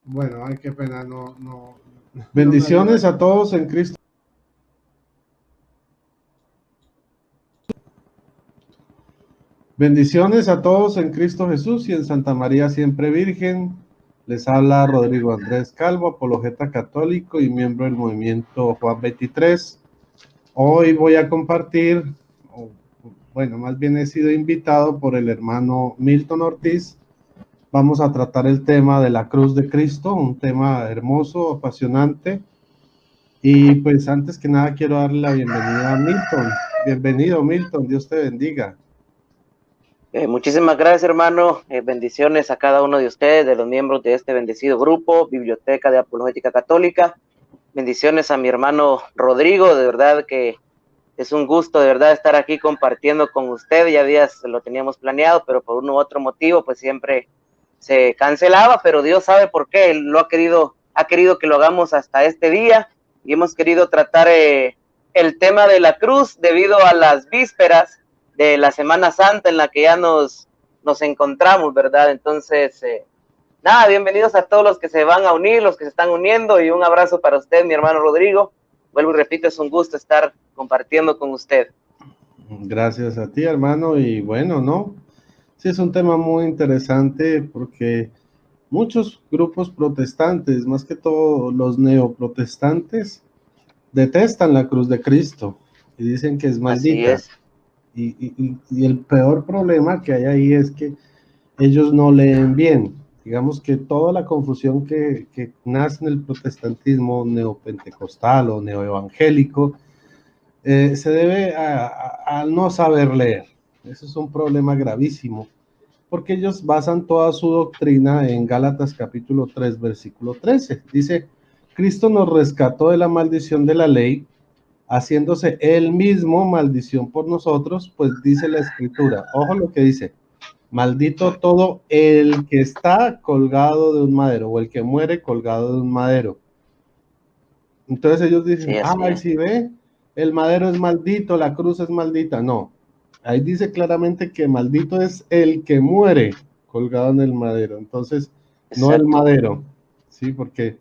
Bueno, ay, qué pena, no me Bendiciones ayuda. a todos en Cristo. Bendiciones a todos en Cristo Jesús y en Santa María Siempre Virgen. Les habla Rodrigo Andrés Calvo, apologeta católico y miembro del movimiento Juan 23. Hoy voy a compartir, bueno, más bien he sido invitado por el hermano Milton Ortiz. Vamos a tratar el tema de la cruz de Cristo, un tema hermoso, apasionante. Y pues antes que nada quiero darle la bienvenida a Milton. Bienvenido, Milton, Dios te bendiga. Muchísimas gracias, hermano. Bendiciones a cada uno de ustedes, de los miembros de este bendecido grupo, Biblioteca de Apologética Católica. Bendiciones a mi hermano Rodrigo, de verdad que es un gusto de verdad estar aquí compartiendo con usted. Ya días lo teníamos planeado, pero por uno u otro motivo, pues siempre se cancelaba, pero Dios sabe por qué. Él lo ha querido que lo hagamos hasta este día y hemos querido tratar el tema de la cruz debido a las vísperas de la Semana Santa en la que ya nos encontramos, ¿verdad? Entonces, nada, bienvenidos a todos los que se van a unir, los que se están uniendo, y un abrazo para usted, mi hermano Rodrigo. Vuelvo y repito, es un gusto estar compartiendo con usted. Gracias a ti, hermano. Y bueno, ¿no? Sí, es un tema muy interesante porque muchos grupos protestantes, más que todo los neoprotestantes, detestan la cruz de Cristo y dicen que es Así maldita. es. Y el peor problema que hay ahí es que ellos no leen bien. Digamos que toda la confusión que nace en el protestantismo neopentecostal o neoevangélico se debe a no saber leer. Eso es un problema gravísimo, porque ellos basan toda su doctrina en Gálatas capítulo 3, versículo 13. Dice, Cristo nos rescató de la maldición de la ley, haciéndose él mismo maldición por nosotros, pues dice la escritura, ojo lo que dice, maldito todo el que está colgado de un madero, o el que muere colgado de un madero. Entonces ellos dicen, Sí, así ay, es. si ve, el madero es maldito, la cruz es maldita. No, ahí dice claramente que maldito es el que muere colgado en el madero. Entonces, no el Exacto. madero, ¿sí? Porque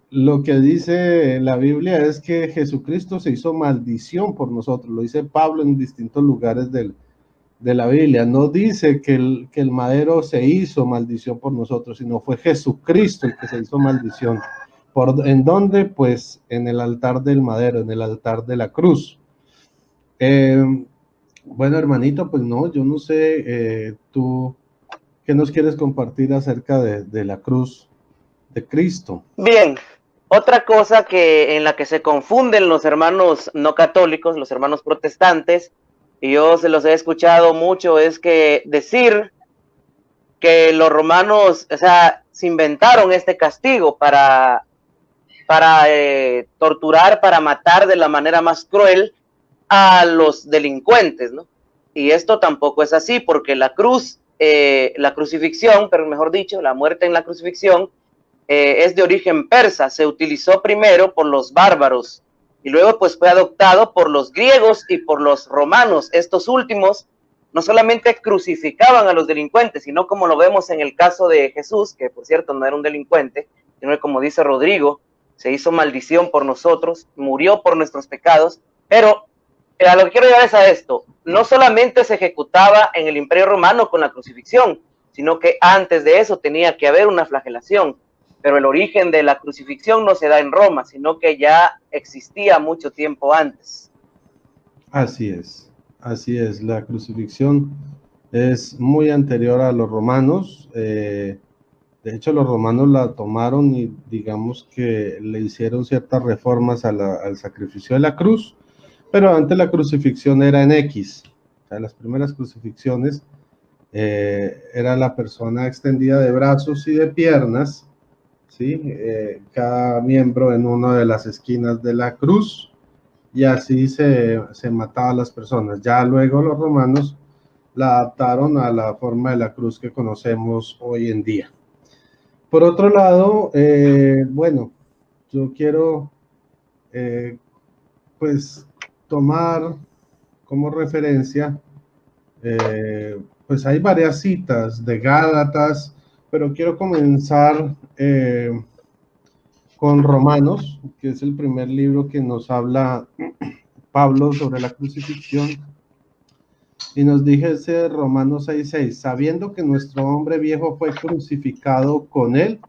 lo que dice la Biblia es que Jesucristo se hizo maldición por nosotros. Lo dice Pablo en distintos lugares de la Biblia. No dice que el madero se hizo maldición por nosotros, sino fue Jesucristo el que se hizo maldición. ¿En dónde? Pues en el altar del madero, en el altar de la cruz. Eh, bueno, hermanito, pues no, yo no sé, tú, ¿qué nos quieres compartir acerca de la cruz de Cristo? Bien, otra cosa que en la que se confunden los hermanos no católicos, los hermanos protestantes, y yo se los he escuchado mucho, es que decir que los romanos, o sea, se inventaron este castigo para torturar, para matar de la manera más cruel a los delincuentes, ¿no? Y esto tampoco es así, porque la crucifixión, pero mejor dicho, la muerte en la crucifixión, es de origen persa, se utilizó primero por los bárbaros y luego pues fue adoptado por los griegos y por los romanos. Estos últimos no solamente crucificaban a los delincuentes, sino como lo vemos en el caso de Jesús, que por cierto no era un delincuente, sino que como dice Rodrigo, se hizo maldición por nosotros, murió por nuestros pecados, pero a lo que quiero llegar es a esto, no solamente se ejecutaba en el Imperio Romano con la crucifixión, sino que antes de eso tenía que haber una flagelación, pero el origen de la crucifixión no se da en Roma, sino que ya existía mucho tiempo antes. Así es, la crucifixión es muy anterior a los romanos. De hecho, los romanos la tomaron y digamos que le hicieron ciertas reformas al sacrificio de la cruz, pero antes la crucifixión era en X. O sea, las primeras crucifixiones era la persona extendida de brazos y de piernas, ¿sí? Cada miembro en una de las esquinas de la cruz, y así se mataba a las personas. Ya luego los romanos la adaptaron a la forma de la cruz que conocemos hoy en día. Por otro lado, bueno, yo quiero eh, pues tomar como referencia, pues hay varias citas de Gálatas, pero quiero comenzar con Romanos, que es el primer libro que nos habla Pablo sobre la crucifixión. Y nos dice Romanos 6:6, sabiendo que nuestro hombre viejo fue crucificado con él,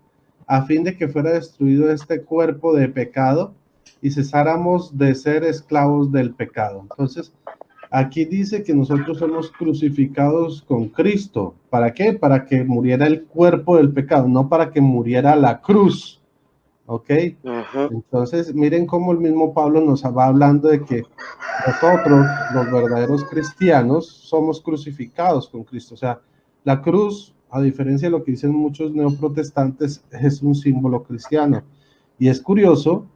a fin de que fuera destruido este cuerpo de pecado y cesáramos de ser esclavos del pecado. Entonces, aquí dice que nosotros somos crucificados con Cristo. ¿Para qué? Para que muriera el cuerpo del pecado, no para que muriera la cruz. ¿Ok? Entonces, miren cómo el mismo Pablo nos va hablando de que nosotros, los verdaderos cristianos, somos crucificados con Cristo. O sea, la cruz, a diferencia de lo que dicen muchos neoprotestantes, es un símbolo cristiano. Y es curioso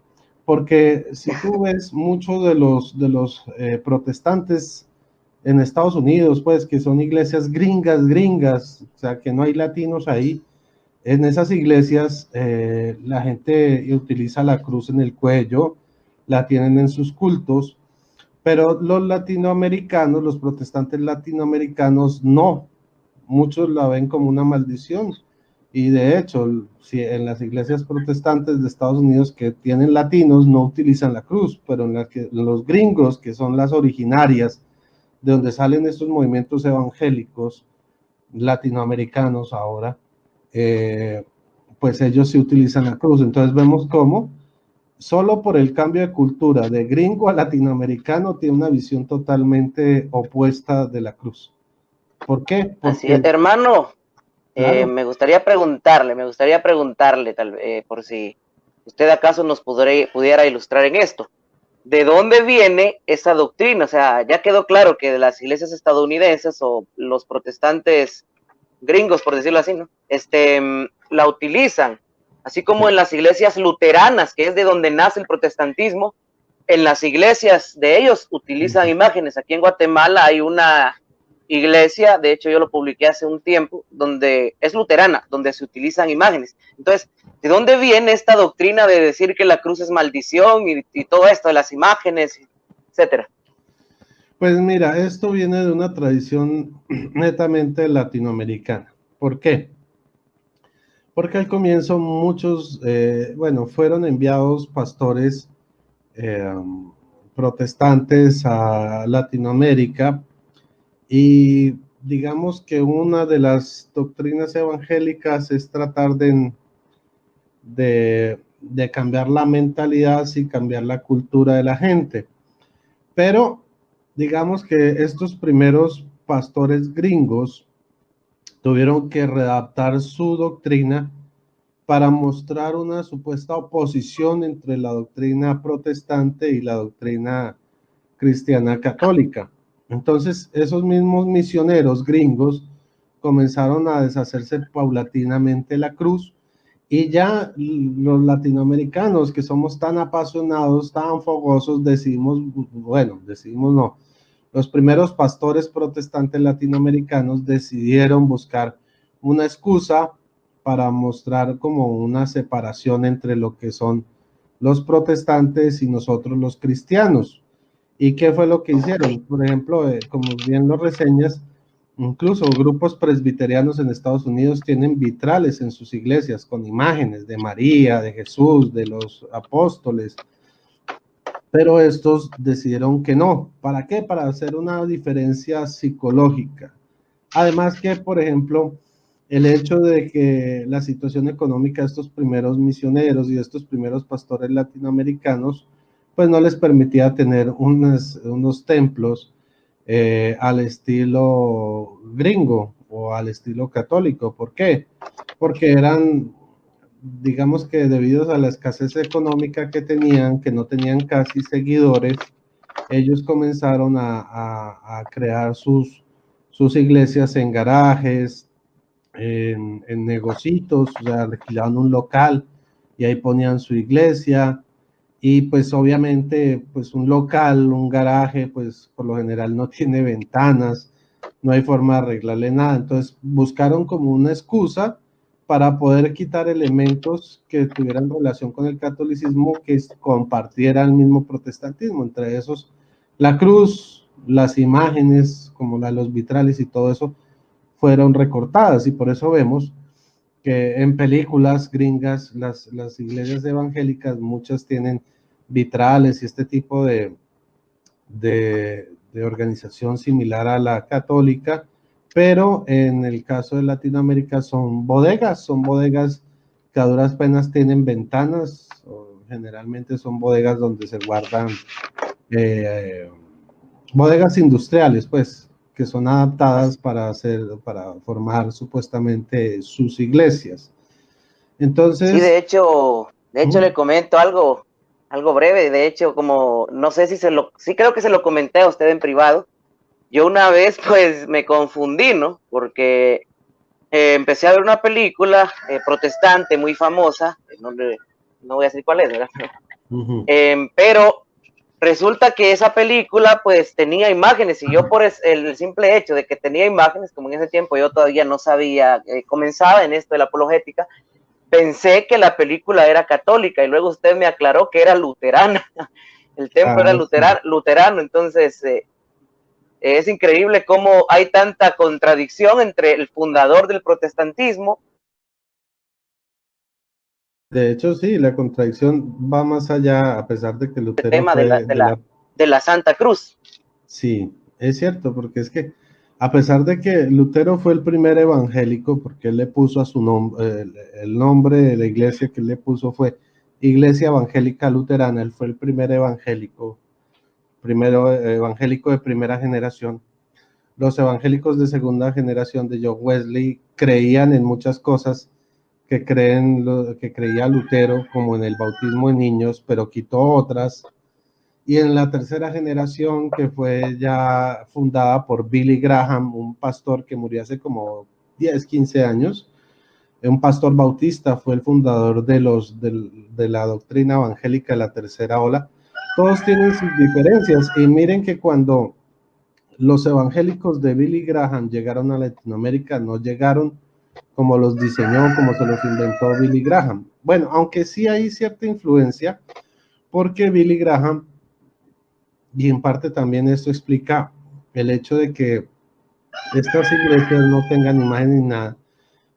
porque si tú ves muchos de los protestantes en Estados Unidos, pues que son iglesias gringas, o sea, que no hay latinos ahí, en esas iglesias la gente utiliza la cruz en el cuello, la tienen en sus cultos, pero los latinoamericanos, los protestantes latinoamericanos, no. Muchos la ven como una maldición. Y de hecho, si en las iglesias protestantes de Estados Unidos que tienen latinos, no utilizan la cruz, pero en los gringos, que son las originarias, de donde salen estos movimientos evangélicos latinoamericanos ahora, pues ellos sí utilizan la cruz. Entonces vemos cómo solo por el cambio de cultura de gringo a latinoamericano tiene una visión totalmente opuesta de la cruz. ¿Por qué? Porque, así es, hermano. claro. Me gustaría preguntarle, por si usted acaso nos pudiera ilustrar en esto. ¿De dónde viene esa doctrina? O sea, ya quedó claro que las iglesias estadounidenses o los protestantes gringos, por decirlo así, ¿no? La utilizan, así como en las iglesias luteranas, que es de donde nace el protestantismo, en las iglesias de ellos utilizan imágenes. Aquí en Guatemala hay una iglesia, de hecho yo lo publiqué hace un tiempo, donde es luterana, donde se utilizan imágenes. Entonces, ¿de dónde viene esta doctrina de decir que la cruz es maldición y todo esto de las imágenes, etcétera? Pues mira, esto viene de una tradición netamente latinoamericana. ¿Por qué? Porque al comienzo muchos, fueron enviados pastores protestantes a Latinoamérica y digamos que una de las doctrinas evangélicas es tratar de cambiar la mentalidad y cambiar la cultura de la gente. Pero digamos que estos primeros pastores gringos tuvieron que redactar su doctrina para mostrar una supuesta oposición entre la doctrina protestante y la doctrina cristiana católica. Entonces, esos mismos misioneros gringos comenzaron a deshacerse paulatinamente la cruz y ya los latinoamericanos que somos tan apasionados, tan fogosos, decidimos no, los primeros pastores protestantes latinoamericanos decidieron buscar una excusa para mostrar como una separación entre lo que son los protestantes y nosotros los cristianos. ¿Y qué fue lo que hicieron? Por ejemplo, como bien lo reseñas, incluso grupos presbiterianos en Estados Unidos tienen vitrales en sus iglesias con imágenes de María, de Jesús, de los apóstoles, pero estos decidieron que no. ¿Para qué? Para hacer una diferencia psicológica. Además que, por ejemplo, el hecho de que la situación económica de estos primeros misioneros y de estos primeros pastores latinoamericanos, pues no les permitía tener unos templos al estilo gringo o al estilo católico. ¿Por qué? Porque eran, digamos que debido a la escasez económica que tenían, que no tenían casi seguidores, ellos comenzaron a crear sus iglesias en garajes, en negocios, o sea, alquilaban un local y ahí ponían su iglesia. Y pues obviamente, pues un local, un garaje, pues por lo general no tiene ventanas, no hay forma de arreglarle nada. Entonces buscaron como una excusa para poder quitar elementos que tuvieran relación con el catolicismo, que compartiera el mismo protestantismo, entre esos la cruz, las imágenes como la de los vitrales y todo eso fueron recortadas, y por eso vemos que en películas gringas, las iglesias evangélicas, muchas tienen vitrales y este tipo de organización similar a la católica, pero en el caso de Latinoamérica son bodegas que a duras penas tienen ventanas, o generalmente son bodegas donde se guardan bodegas industriales, pues, que son adaptadas para formar supuestamente sus iglesias. Entonces, sí, de hecho le comento algo breve. De hecho, como no sé si sí creo que se lo comenté a usted en privado. Yo una vez pues me confundí, ¿no? Porque empecé a ver una película protestante muy famosa, no voy a decir cuál es, ¿verdad? Pero resulta que esa película pues tenía imágenes, y yo por el simple hecho de que tenía imágenes, como en ese tiempo yo todavía no sabía, comenzaba en esto de la apologética, pensé que la película era católica, y luego usted me aclaró que era luterana. El templo era luterano. Entonces es increíble cómo hay tanta contradicción entre el fundador del protestantismo. De hecho, sí, la contradicción va más allá, a pesar de que Lutero el tema fue de la Santa Cruz. Sí, es cierto, porque es que a pesar de que Lutero fue el primer evangélico, porque él le puso a su nombre, el nombre de la iglesia que él le puso fue Iglesia Evangélica Luterana, él fue el primer evangélico de primera generación. Los evangélicos de segunda generación de John Wesley creían en muchas cosas que creía Lutero, como en el bautismo de niños, pero quitó otras. Y en la tercera generación, que fue ya fundada por Billy Graham, un pastor que murió hace como 10, 15 años, un pastor bautista, fue el fundador de la doctrina evangélica de la tercera ola. Todos tienen sus diferencias, y miren que cuando los evangélicos de Billy Graham llegaron a Latinoamérica, no llegaron como los diseñó, como se los inventó Billy Graham. Bueno, aunque sí hay cierta influencia, porque Billy Graham, y en parte también esto explica el hecho de que estas iglesias no tengan imagen ni nada,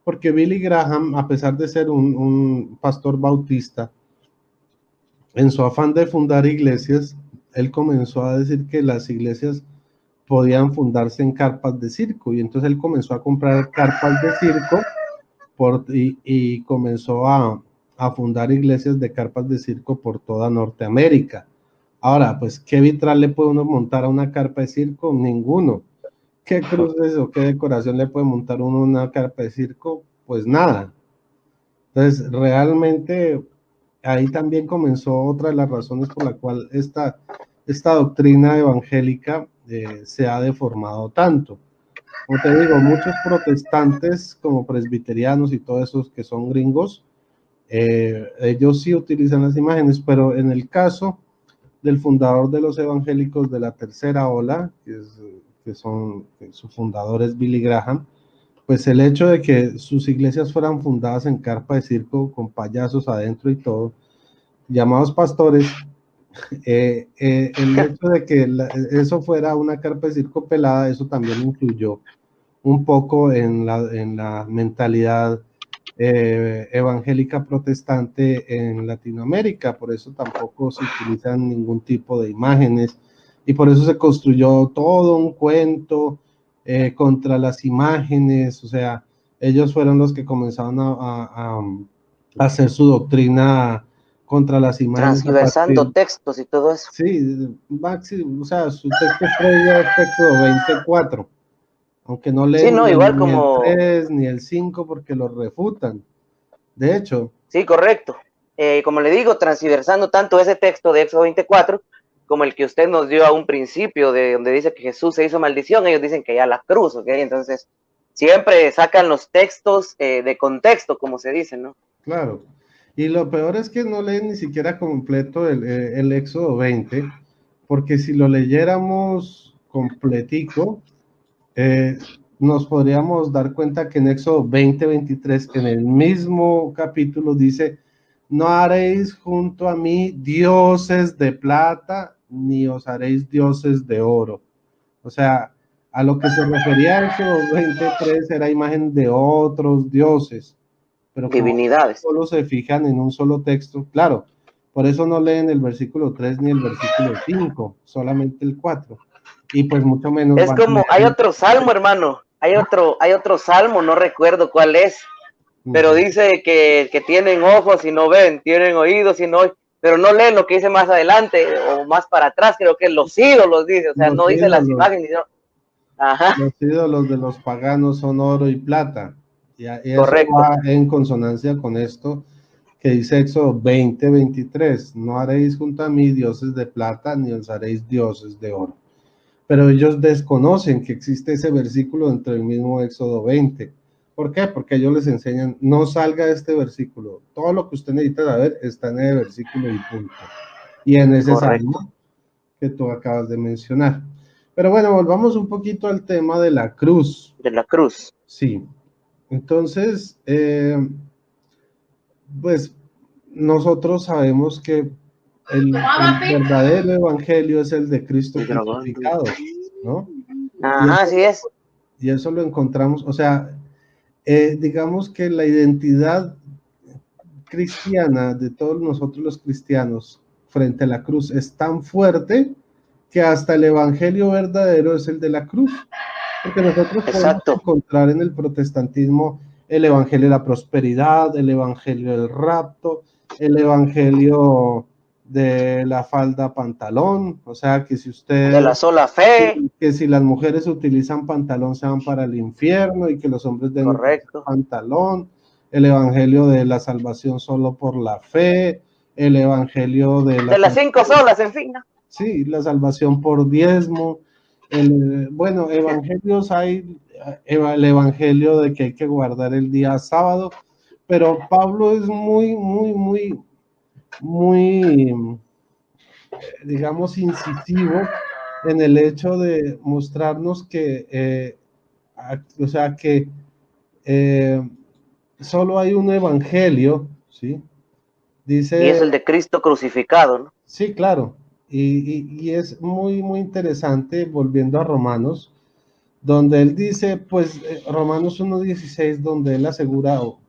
porque Billy Graham, a pesar de ser un pastor bautista, en su afán de fundar iglesias, él comenzó a decir que las iglesias podían fundarse en carpas de circo, y entonces él comenzó a comprar carpas de circo y comenzó a fundar iglesias de carpas de circo por toda Norteamérica. Ahora, pues, ¿qué vitral le puede uno montar a una carpa de circo? Ninguno. ¿Qué cruces o qué decoración le puede montar uno a una carpa de circo? Pues nada. Entonces, realmente, ahí también comenzó otra de las razones por la cual esta doctrina evangélica se ha deformado tanto. Como te digo, muchos protestantes, como presbiterianos y todos esos que son gringos, ellos sí utilizan las imágenes, pero en el caso del fundador de los evangélicos de la tercera ola, que su fundador es Billy Graham, pues el hecho de que sus iglesias fueran fundadas en carpa de circo con payasos adentro y todo, llamados pastores, el hecho de que eso fuera una carpa de circo pelada, eso también influyó un poco en la mentalidad evangélica protestante en Latinoamérica. Por eso tampoco se utilizan ningún tipo de imágenes, y por eso se construyó todo un cuento contra las imágenes. O sea, ellos fueron los que comenzaron a hacer su doctrina contra las imágenes, transversando textos y todo eso. Sí, o sea, su texto estrella es Éxodo 24, aunque no leen sí, igual ni como el 3 ni el 5 porque lo refutan. De hecho. Sí, correcto. Como le digo, transversando tanto ese texto de Éxodo 24 como el que usted nos dio a un principio, de donde dice que Jesús se hizo maldición, ellos dicen que ya la cruz, ¿ok? Entonces, siempre sacan los textos de contexto, como se dice, ¿no? Claro. Y lo peor es que no leen ni siquiera completo el Éxodo 20, porque si lo leyéramos completico, nos podríamos dar cuenta que en Éxodo 20:23, en el mismo capítulo, dice: no haréis junto a mí dioses de plata, ni os haréis dioses de oro. O sea, a lo que se refería Éxodo 23 era imagen de otros dioses. pero divinidades. solo se fijan en un solo texto, claro, por eso no leen el versículo 3 ni el versículo 5, solamente el 4, y pues mucho menos Es como, hay otro salmo, hermano, hay otro salmo, no recuerdo cuál es, pero dice que tienen ojos y no ven, tienen oídos y no oyen, pero no leen lo que dice más adelante o más para atrás, creo que los ídolos dice, o sea, no dice las imágenes, sino, ajá. Los ídolos de los paganos son oro y plata, y eso Correcto. va en consonancia con esto que dice Éxodo 20:23, no haréis junto a mí dioses de plata, ni os haréis dioses de oro. Pero ellos desconocen que existe ese versículo dentro del mismo Éxodo 20. ¿Por qué? Porque ellos les enseñan, no salga de este versículo, todo lo que usted necesita saber está en el versículo y punto. Y en ese salmo que tú acabas de mencionar. Pero bueno, volvamos un poquito al tema de la cruz. De la cruz. Sí. Entonces, pues nosotros sabemos que el verdadero evangelio es el de Cristo crucificado, ¿no? Ajá, así es. Y eso lo encontramos, o sea, digamos que la identidad cristiana de todos nosotros los cristianos frente a la cruz es tan fuerte que hasta el evangelio verdadero es el de la cruz, porque nosotros podemos encontrar en el protestantismo el evangelio de la prosperidad, el evangelio del rapto, el evangelio de la falda pantalón, o sea que si usted... De la sola fe. Que si las mujeres utilizan pantalón se van para el infierno y que los hombres deben utilizar pantalón, el evangelio de la salvación solo por la fe, el evangelio de las 5 solas, en fin. Sí, la salvación por diezmo, bueno, evangelios hay, el evangelio de que hay que guardar el día sábado, pero Pablo es muy, digamos, incisivo en el hecho de mostrarnos que, o sea, que solo hay un evangelio, ¿sí? Dice, y es el de Cristo crucificado, ¿no? Sí, claro. Y es muy interesante, volviendo a Romanos, donde él dice, pues, Romanos 1:16, donde él asegura o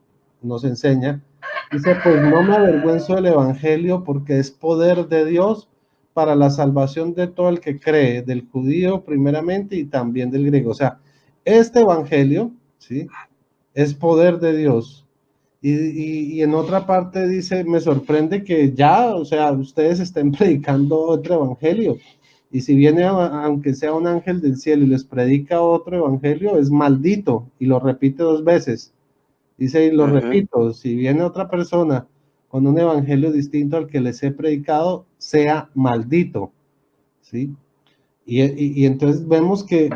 nos enseña, dice, pues no me avergüenzo del evangelio porque es poder de Dios para la salvación de todo el que cree, del judío primeramente y también del griego. O sea, este evangelio, ¿sí? Es poder de Dios. Y en otra parte dice, me sorprende que ya, o sea, ustedes estén predicando otro evangelio. Y si viene, aunque sea un ángel del cielo y les predica otro evangelio, es maldito. Y lo repite 2 veces. Dice, y lo repito, si viene otra persona con un evangelio distinto al que les he predicado, sea maldito. ¿Sí? Y entonces vemos que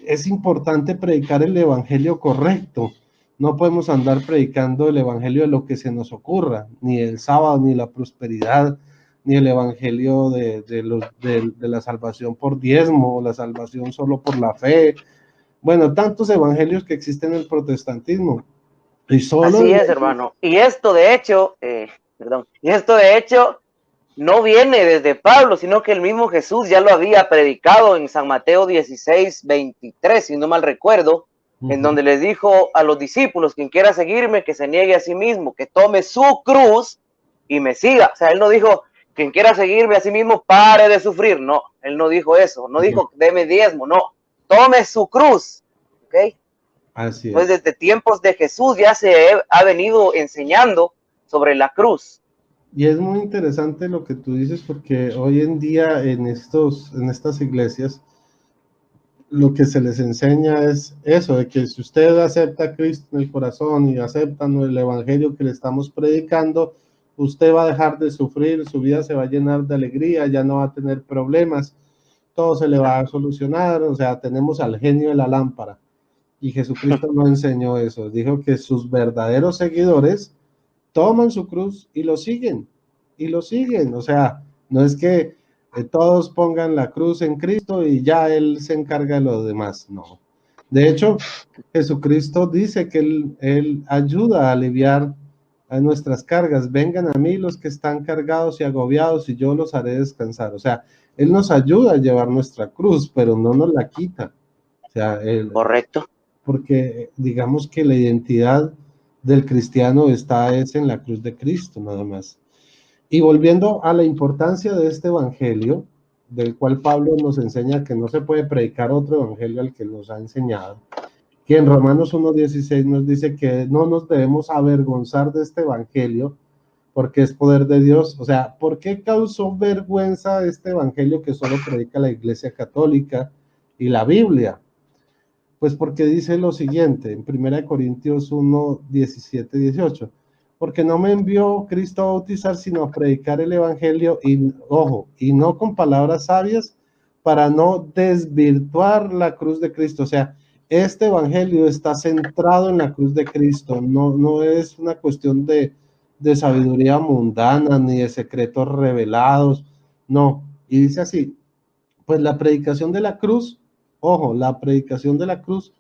es importante predicar el evangelio correcto. No podemos andar predicando el evangelio de lo que se nos ocurra, ni el sábado, ni la prosperidad, ni el evangelio de la salvación por diezmo, o la salvación solo por la fe. Bueno, tantos evangelios que existen en el protestantismo. Y solo así es, hermano. Y esto de hecho, no viene desde Pablo, sino que el mismo Jesús ya lo había predicado en San Mateo 16:23, si no mal recuerdo, en donde les dijo a los discípulos, quien quiera seguirme, que se niegue a sí mismo, que tome su cruz y me siga. O sea, él no dijo, quien quiera seguirme a sí mismo, pare de sufrir. No, él no dijo eso. No dijo, deme diezmo. No, tome su cruz. ¿Ok? Así es. Pues desde tiempos de Jesús ya se ha venido enseñando sobre la cruz. Y es muy interesante lo que tú dices, porque hoy en día en estas iglesias, lo que se les enseña es eso, de que si usted acepta a Cristo en el corazón y acepta el evangelio que le estamos predicando, usted va a dejar de sufrir, su vida se va a llenar de alegría, ya no va a tener problemas, todo se le va a solucionar. O sea, tenemos al genio de la lámpara. Y Jesucristo no enseñó eso, dijo que sus verdaderos seguidores toman su cruz y lo siguen, o sea, no es que todos pongan la cruz en Cristo y ya Él se encarga de lo demás, no. De hecho, Jesucristo dice que Él ayuda a aliviar a nuestras cargas, vengan a mí los que están cargados y agobiados y yo los haré descansar. O sea, Él nos ayuda a llevar nuestra cruz, pero no nos la quita. O sea, correcto. Porque digamos que la identidad del cristiano está es en la cruz de Cristo, nada más. Y volviendo a la importancia de este evangelio, del cual Pablo nos enseña que no se puede predicar otro evangelio al que nos ha enseñado, que en Romanos 1:16 nos dice que no nos debemos avergonzar de este evangelio, porque es poder de Dios. O sea, ¿por qué causó vergüenza este evangelio que solo predica la Iglesia Católica y la Biblia? Pues porque dice lo siguiente, en 1 Corintios 1:17-18, porque no me envió Cristo a bautizar, sino a predicar el evangelio, y ojo, y no con palabras sabias, para no desvirtuar la cruz de Cristo. O sea, este evangelio está centrado en la cruz de Cristo, no es una cuestión de sabiduría mundana, ni de secretos revelados, no. Y dice así, pues la predicación de la cruz, ojo, la predicación de la cruz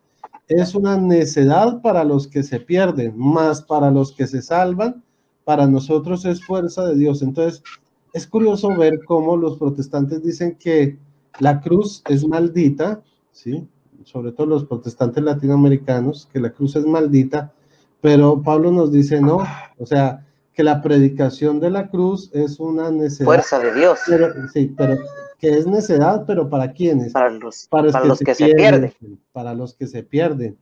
es una necedad para los que se pierden, más para los que se salvan, para nosotros es fuerza de Dios. Entonces, es curioso ver cómo los protestantes dicen que la cruz es maldita, ¿sí? Sobre todo los protestantes latinoamericanos, que la cruz es maldita, pero Pablo nos dice no, o sea, que la predicación de la cruz es una necedad. Fuerza de Dios. Pero, sí, pero que es necedad, pero ¿para quiénes? Para los que se pierden. Para los que se pierden.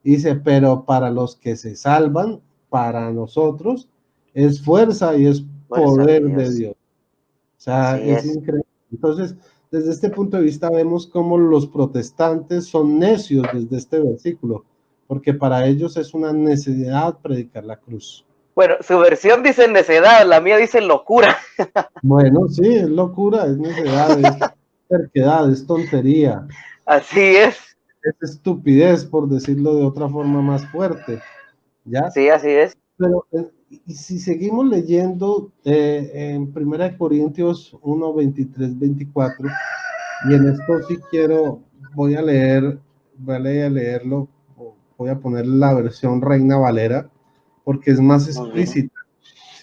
Dice, pero para los que se salvan, para nosotros, es fuerza y es poder de Dios. O sea, es increíble. Entonces, desde este punto de vista vemos cómo los protestantes son necios desde este versículo, porque para ellos es una necesidad predicar la cruz. Bueno, su versión dice necedad, la mía dice locura. Bueno, sí, es locura, es necedad, es terquedad, es tontería. Así es. Es estupidez, por decirlo de otra forma más fuerte, ¿ya? Sí, así es. Pero, y si seguimos leyendo en 1 Corintios 1, 23, 24, y en esto sí voy a leerlo, voy a poner la versión Reina Valera, porque es más explícita,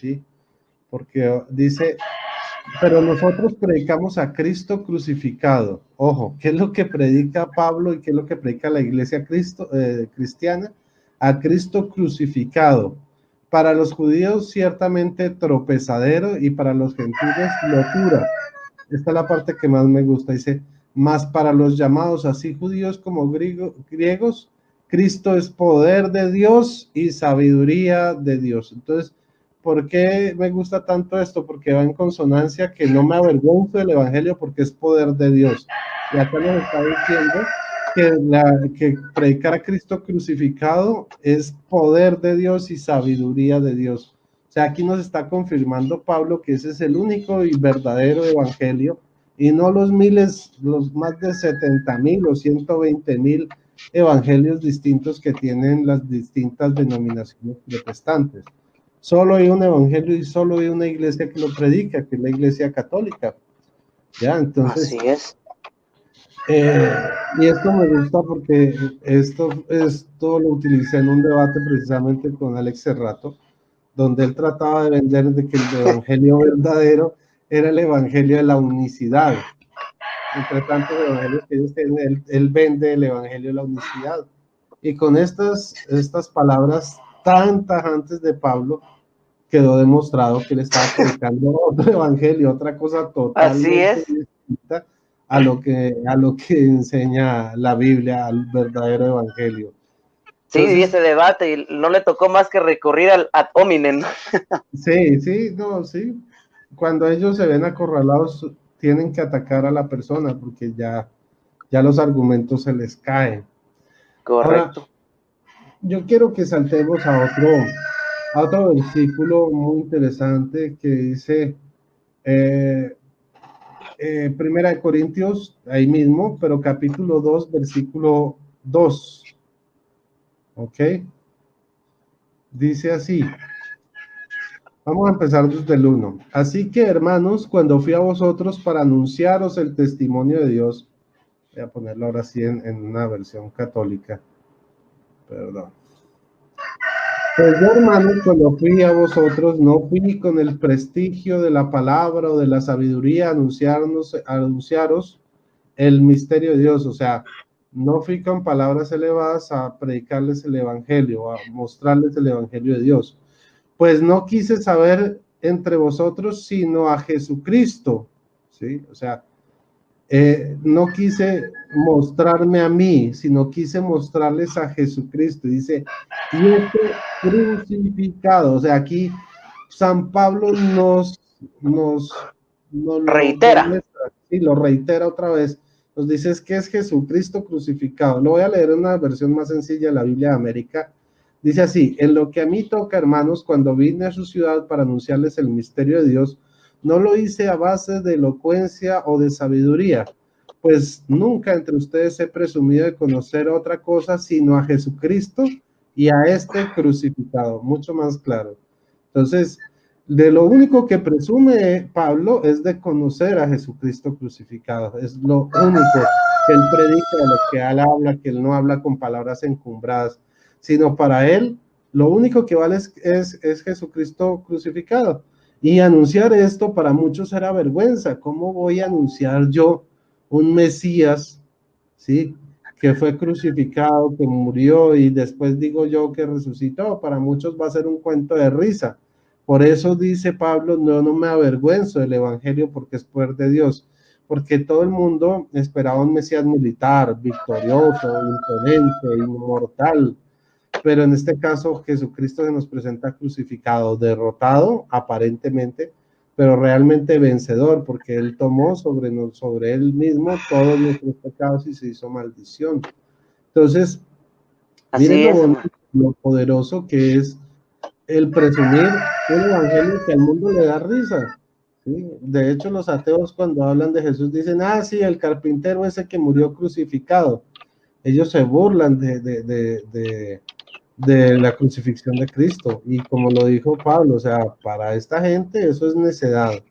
¿sí? Porque dice, pero nosotros predicamos a Cristo crucificado. Ojo, ¿qué es lo que predica Pablo y qué es lo que predica la iglesia cristiana? A Cristo crucificado. Para los judíos ciertamente tropezadero y para los gentiles locura. Esta es la parte que más me gusta. Dice, más para los llamados así judíos como griegos, Cristo es poder de Dios y sabiduría de Dios. Entonces, ¿por qué me gusta tanto esto? Porque va en consonancia que no me avergüenzo del evangelio porque es poder de Dios. Y acá nos está diciendo que predicar a Cristo crucificado es poder de Dios y sabiduría de Dios. O sea, aquí nos está confirmando Pablo que ese es el único y verdadero evangelio y no los más de 70,000 o 120,000 evangelios distintos que tienen las distintas denominaciones protestantes. Solo hay un evangelio y solo hay una iglesia que lo predica, que es la iglesia católica. Ya, entonces. Así es. Y esto me gusta porque esto lo utilicé en un debate precisamente con Alex Serrato, donde él trataba de vender de que el evangelio verdadero era el evangelio de la unicidad. Entre tantos evangelios que ellos tienen, él vende el evangelio de la unicidad. Y con estas palabras tan tajantes de Pablo, quedó demostrado que él estaba predicando otro evangelio, otra cosa totalmente distinta a lo que enseña la Biblia, al verdadero evangelio. Entonces, sí, ese debate, y no le tocó más que recurrir al ad hominem. Sí. Cuando ellos se ven acorralados, tienen que atacar a la persona porque ya los argumentos se les caen. Correcto. Ahora, yo quiero que saltemos a otro versículo muy interesante que dice Primera de Corintios, ahí mismo, pero capítulo 2, versículo 2. ¿Ok? Dice así. Vamos a empezar desde el 1. Así que, hermanos, cuando fui a vosotros para anunciaros el testimonio de Dios, voy a ponerlo ahora sí en una versión católica. Perdón. Pues yo, hermanos, cuando fui a vosotros, no fui con el prestigio de la palabra o de la sabiduría a anunciaros el misterio de Dios. O sea, no fui con palabras elevadas a predicarles el evangelio, a mostrarles el evangelio de Dios. Pues no quise saber entre vosotros sino a Jesucristo, ¿sí? O sea, no quise mostrarme a mí, sino quise mostrarles a Jesucristo. Dice, y este crucificado. O sea, aquí San Pablo nos lo Reitera. demuestra, y lo reitera otra vez. Nos dice es que es Jesucristo crucificado. Lo voy a leer en una versión más sencilla de la Biblia de América. Dice así, en lo que a mí toca, hermanos, cuando vine a su ciudad para anunciarles el misterio de Dios, no lo hice a base de elocuencia o de sabiduría, pues nunca entre ustedes he presumido de conocer otra cosa sino a Jesucristo y a este crucificado, mucho más claro. Entonces, de lo único que presume Pablo es de conocer a Jesucristo crucificado, es lo único que él predica, de lo que él habla, que él no habla con palabras encumbradas, sino para él lo único que vale es Jesucristo crucificado. Y anunciar esto para muchos era vergüenza. ¿Cómo voy a anunciar yo un Mesías, sí, que fue crucificado, que murió y después digo yo que resucitó? Para muchos va a ser un cuento de risa. Por eso dice Pablo, no me avergüenzo del evangelio porque es poder de Dios, porque todo el mundo esperaba un Mesías militar, victorioso, imponente, inmortal, pero en este caso Jesucristo se nos presenta crucificado, derrotado aparentemente, pero realmente vencedor, porque él tomó sobre él mismo todos nuestros pecados y se hizo maldición. Entonces, miren lo bonito, lo poderoso que es el presumir un evangelio que al mundo le da risa, ¿sí? De hecho, los ateos cuando hablan de Jesús dicen, sí, el carpintero ese que murió crucificado. Ellos se burlan de la crucifixión de Cristo, y como lo dijo Pablo, o sea, para esta gente eso es necedad,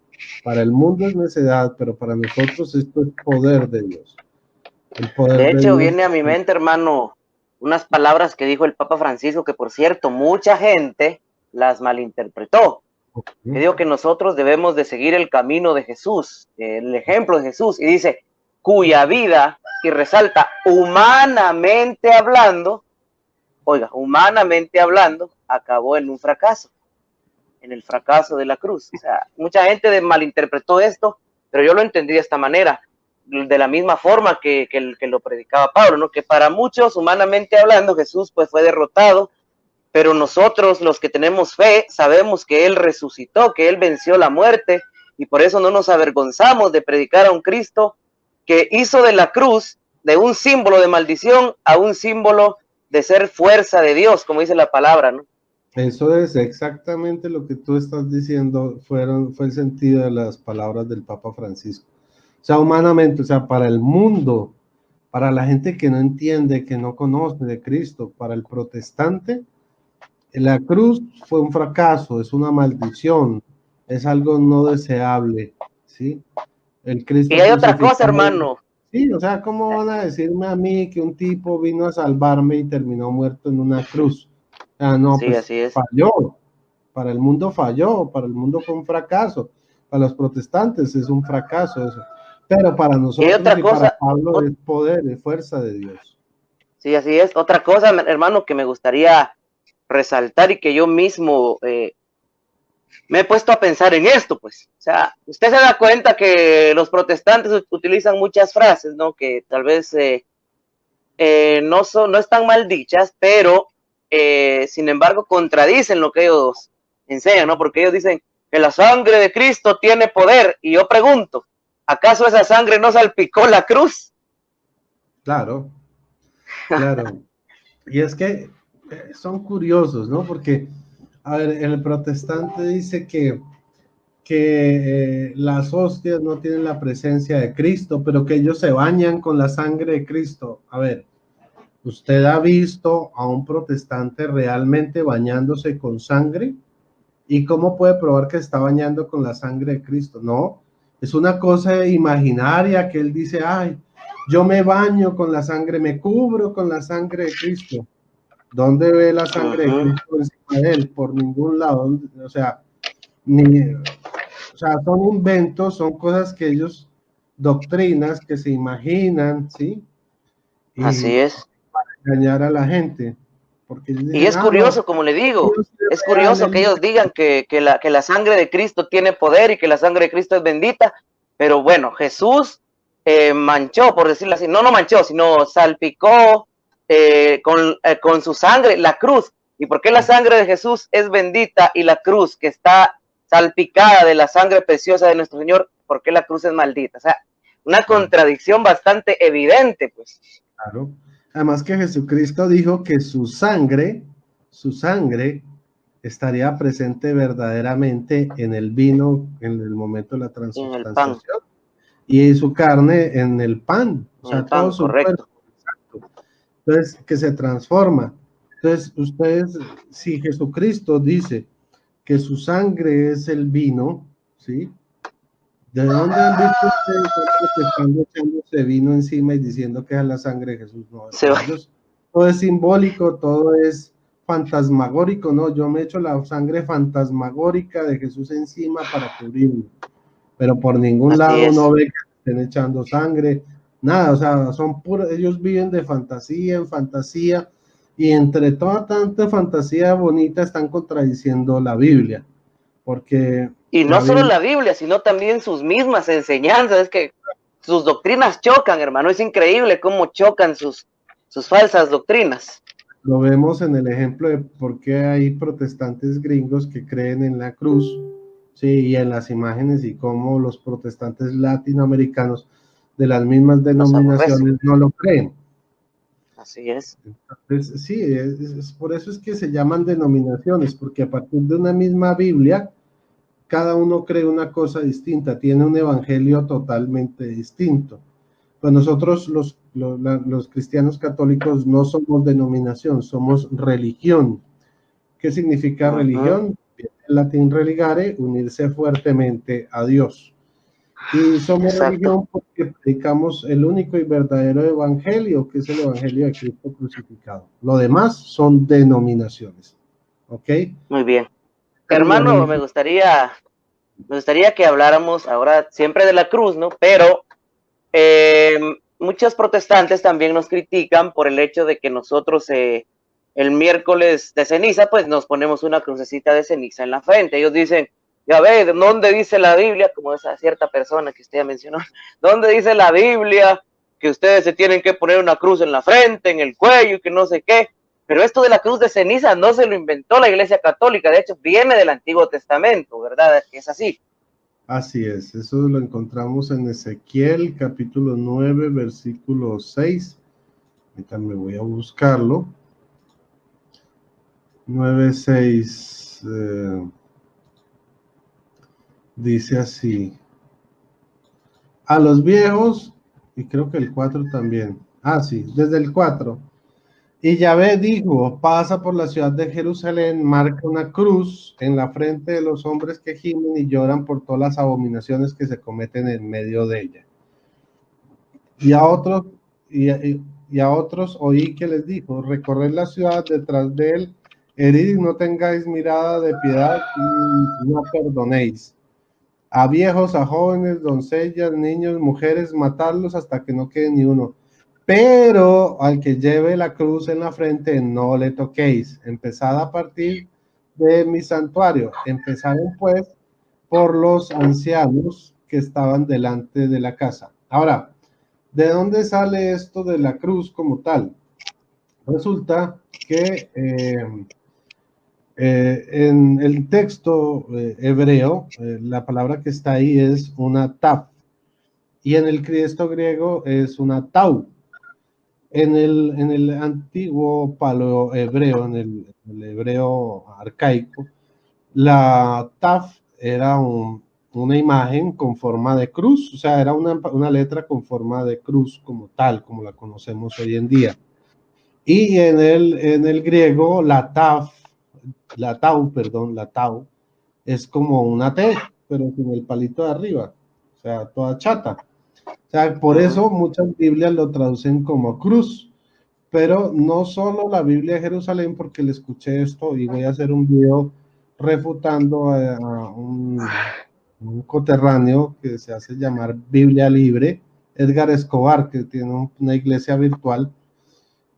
para el mundo es necedad, pero para nosotros esto es poder de Dios. El poder de hecho, Dios viene a mi mente, hermano, unas palabras que dijo el Papa Francisco, que por cierto, mucha gente las malinterpretó. Que digo que nosotros debemos de seguir el camino de Jesús, el ejemplo de Jesús, y dice, cuya vida, y resalta, humanamente hablando, oiga, humanamente hablando, acabó en un fracaso, en el fracaso de la cruz. O sea, mucha gente malinterpretó esto, pero yo lo entendí de esta manera, de la misma forma que lo predicaba Pablo, ¿no? Que para muchos, humanamente hablando, Jesús pues fue derrotado, pero nosotros los que tenemos fe sabemos que Él resucitó, que Él venció la muerte, y por eso no nos avergonzamos de predicar a un Cristo que hizo de la cruz, de un símbolo de maldición, a un símbolo de ser fuerza de Dios, como dice la palabra, ¿no? Eso es exactamente lo que tú estás diciendo, fue el sentido de las palabras del Papa Francisco. O sea, humanamente, o sea, para el mundo, para la gente que no entiende, que no conoce de Cristo, para el protestante, la cruz fue un fracaso, es una maldición, es algo no deseable, ¿sí? El Cristo y hay otra cosa, hermano. Sí, o sea, ¿cómo van a decirme a mí que un tipo vino a salvarme y terminó muerto en una cruz? O sea, no, sí, pues así es. falló, para el mundo falló, para el mundo fue un fracaso, para los protestantes es un fracaso eso, pero para nosotros y para Pablo es poder, es fuerza de Dios. Sí, así es. Otra cosa, hermano, que me gustaría resaltar y que yo mismo me he puesto a pensar en esto, pues. O sea, usted se da cuenta que los protestantes utilizan muchas frases, ¿no? Que tal vez no están mal dichas, pero sin embargo contradicen lo que ellos enseñan, ¿no? Porque ellos dicen que la sangre de Cristo tiene poder, y yo pregunto, ¿acaso esa sangre no salpicó la cruz? Claro, claro. Y es que son curiosos, ¿no? Porque, a ver, el protestante dice que las hostias no tienen la presencia de Cristo, pero que ellos se bañan con la sangre de Cristo. A ver, ¿usted ha visto a un protestante realmente bañándose con sangre? ¿Y cómo puede probar que está bañando con la sangre de Cristo? No, es una cosa imaginaria que él dice, ay, yo me baño con la sangre, me cubro con la sangre de Cristo. ¿Dónde ve la sangre de Cristo encima de él? Por ningún lado. O sea, son inventos, son cosas que ellos, doctrinas que se imaginan, ¿sí? Así es. engañar a la gente. Porque Y es curioso, como le digo, es curioso que ellos digan que la sangre de Cristo tiene poder y que la sangre de Cristo es bendita, pero bueno, Jesús manchó, por decirlo así, no manchó, sino salpicó con su sangre la cruz. ¿Y por qué la sangre de Jesús es bendita y la cruz que está salpicada de la sangre preciosa de nuestro Señor, por qué la cruz es maldita? O sea, una contradicción bastante evidente, pues. Claro. Además que Jesucristo dijo que su sangre estaría presente verdaderamente en el vino en el momento de la transubstanciación y su carne en el pan, o sea, todo su cuerpo. Entonces, que se transforma. Entonces, ustedes, si Jesucristo dice que su sangre es el vino, ¿sí? ¿De dónde han visto ustedes que están echándose vino encima y diciendo que es la sangre de Jesús? No, todo es simbólico, todo es fantasmagórico, ¿no? Yo me echo la sangre fantasmagórica de Jesús encima para cubrirme, pero por ningún lado no ve que estén echando sangre, nada, o sea, son puros, ellos viven de fantasía en fantasía, y entre toda tanta fantasía bonita están contradiciendo la Biblia, porque... Y no solo la Biblia, sino también sus mismas enseñanzas. Es que sus doctrinas chocan, hermano. Es increíble cómo chocan sus falsas doctrinas. Lo vemos en el ejemplo de por qué hay protestantes gringos que creen en la cruz, sí, y en las imágenes, y cómo los protestantes latinoamericanos de las mismas denominaciones no lo creen. Así es. Entonces, sí, por eso es que se llaman denominaciones, porque a partir de una misma Biblia, cada uno cree una cosa distinta, tiene un evangelio totalmente distinto. Pues nosotros los cristianos católicos no somos denominación, somos religión. ¿Qué significa religión? En latín religare, unirse fuertemente a Dios. Y somos religión porque predicamos el único y verdadero evangelio, que es el evangelio de Cristo crucificado. Lo demás son denominaciones. ¿Ok? Muy bien. Hermano, me gustaría que habláramos ahora siempre de la cruz, ¿no? Pero muchos protestantes también nos critican por el hecho de que nosotros el miércoles de ceniza, pues nos ponemos una crucecita de ceniza en la frente. Ellos dicen, ya ve, ¿dónde dice la Biblia? Como esa cierta persona que usted ya mencionó, ¿dónde dice la Biblia que ustedes se tienen que poner una cruz en la frente, en el cuello y que no sé qué? Pero esto de la cruz de ceniza no se lo inventó la Iglesia Católica, de hecho viene del Antiguo Testamento, ¿verdad? Es así. Así es, eso lo encontramos en Ezequiel, capítulo 9, versículo 6. Ahorita me voy a buscarlo. 9:6 dice así: a los viejos, y creo que el 4 también, sí, desde el 4, y Yahvé dijo, pasa por la ciudad de Jerusalén, marca una cruz en la frente de los hombres que gimen y lloran por todas las abominaciones que se cometen en medio de ella. Y a otros oí que les dijo, recorred la ciudad detrás de él, herid, no tengáis mirada de piedad y no perdonéis. A viejos, a jóvenes, doncellas, niños, mujeres, matarlos hasta que no quede ni uno. Pero al que lleve la cruz en la frente no le toquéis. Empezad a partir de mi santuario. Empezaron pues por los ancianos que estaban delante de la casa. Ahora, ¿de dónde sale esto de la cruz como tal? Resulta que en el texto hebreo, la palabra que está ahí es una taf, y en el texto griego es una tau. En el antiguo paleohebreo, en el hebreo arcaico, la taf era una imagen con forma de cruz, o sea, era una letra con forma de cruz como tal, como la conocemos hoy en día. Y en el griego, la tau, es como una T, pero con el palito de arriba, o sea, toda chata. O sea, por eso muchas Biblias lo traducen como cruz, pero no solo la Biblia de Jerusalén, porque le escuché esto y voy a hacer un video refutando a un coterráneo que se hace llamar Biblia Libre, Edgar Escobar, que tiene una iglesia virtual,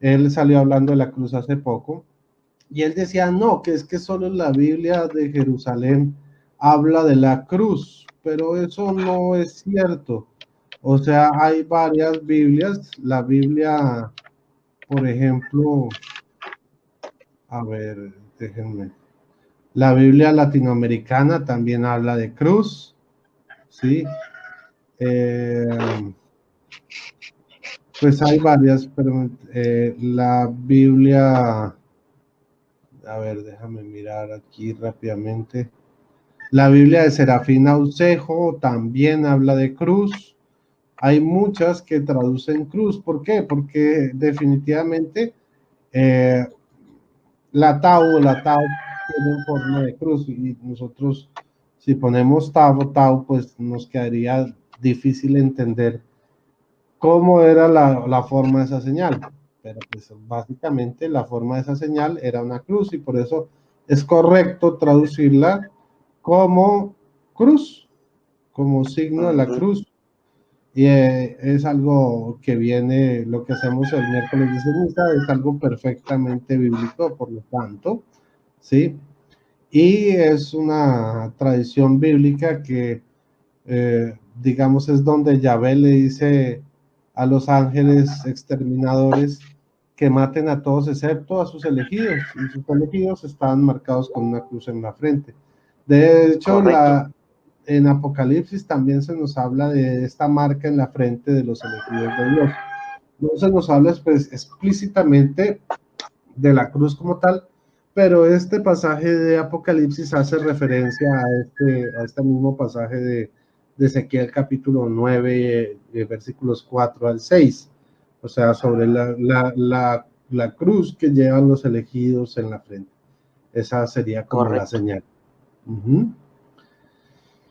Él salió hablando de la cruz hace poco, y él decía, no, que es que solo la Biblia de Jerusalén habla de la cruz, pero eso no es cierto. O sea, hay varias Biblias. La Biblia, por ejemplo, a ver, déjenme. La Biblia latinoamericana también habla de cruz, ¿sí? Pues hay varias, pero la Biblia, a ver, déjame mirar aquí rápidamente. La Biblia de Serafín Aucejo también habla de cruz. Hay muchas que traducen cruz. ¿Por qué? Porque definitivamente la Tau tiene forma de cruz, y nosotros, si ponemos Tau, pues nos quedaría difícil entender cómo era la forma de esa señal. Pero pues básicamente la forma de esa señal era una cruz, y por eso es correcto traducirla como cruz, como signo de la cruz. Y es algo que viene, lo que hacemos el miércoles de ceniza es algo perfectamente bíblico, por lo tanto, ¿sí? Y es una tradición bíblica que, digamos, es donde Yahvé le dice a los ángeles exterminadores que maten a todos excepto a sus elegidos, y sus elegidos estaban marcados con una cruz en la frente. De hecho, en Apocalipsis también se nos habla de esta marca en la frente de los elegidos de Dios. No se nos habla explícitamente de la cruz como tal, pero este pasaje de Apocalipsis hace referencia a este mismo pasaje de Ezequiel capítulo 9, versículos 4 al 6, o sea, sobre la cruz que llevan los elegidos en la frente. Esa sería como la señal.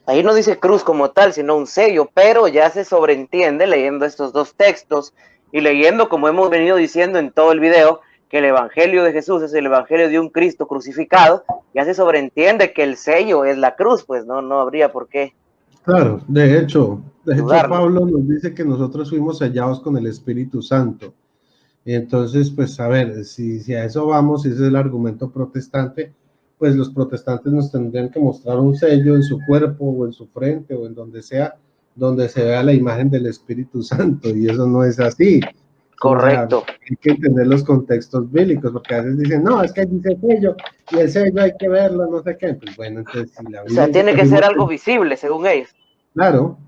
Ahí no dice cruz como tal, sino un sello, pero ya se sobreentiende leyendo estos dos textos y leyendo, como hemos venido diciendo en todo el video, que el evangelio de Jesús es el evangelio de un Cristo crucificado. Ya se sobreentiende que el sello es la cruz, pues no habría por qué. Claro, de hecho Pablo nos dice que nosotros fuimos sellados con el Espíritu Santo. Y entonces, pues a ver, si a eso vamos, si ese es el argumento protestante, pues los protestantes nos tendrían que mostrar un sello en su cuerpo o en su frente o en donde sea, donde se vea la imagen del Espíritu Santo, y eso no es así. Correcto. O sea, hay que entender los contextos bíblicos, porque a veces dicen, no, es que dice sello, y el sello hay que verlo, no sé qué. Pues bueno, entonces si la Biblia, o sea, tiene que ser algo visible, según ellos. Claro.